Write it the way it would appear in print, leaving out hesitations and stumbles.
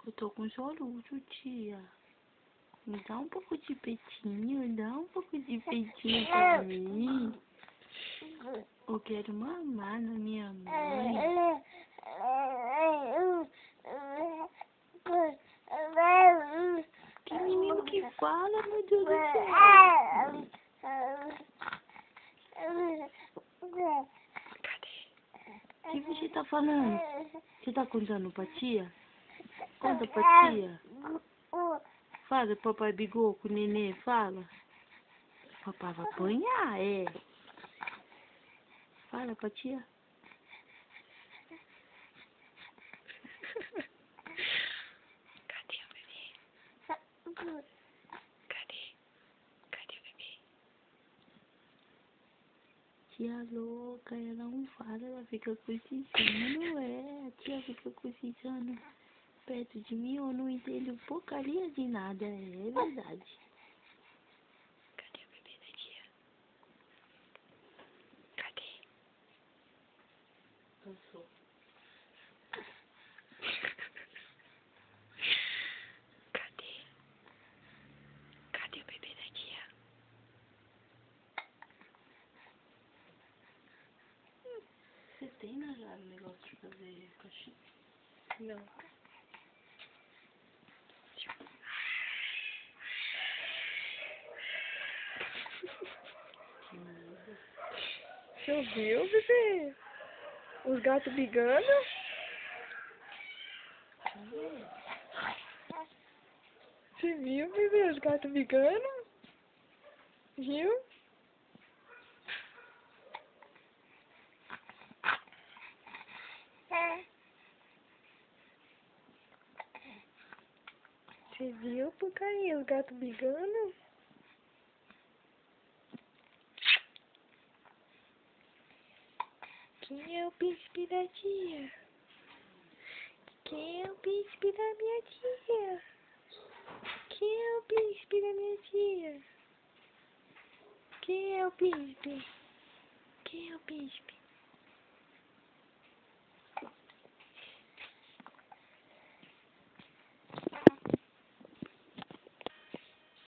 Eu tô com soluço, tia. Me dá um pouco de peitinho, dá um pouco de peitinho pra mim. Eu quero mamar na minha mãe. Que menino que fala, meu Deus do céu. O que você tá falando? Você tá contando pra tia? Conta pra tia. Fala, papai Bigoco, nenê, fala. Papai vai apanhar, é. Fala pra tia. Cadê o bebê? Cadê? Cadê o bebê? Tia louca, ela não fala, ela fica cochichando, não é? A tia fica cochichando perto de mim, eu não entendo porcaria de nada, é verdade. Cadê o bebê da tia? Cadê? Cansou. Cadê? Cadê o bebê da tia? Você tem, Najara, um negócio de fazer caixinha? Não. Você ouviu, bebê? Os gatos brigando? Você viu, bebê? Os gatos brigando? Viu? Você viu, porcaria? Os gatos brigando? Quem é o príncipe da tia? Quem é o príncipe da minha tia? Quem é o príncipe da minha tia? Quem é o príncipe? Quem é o príncipe?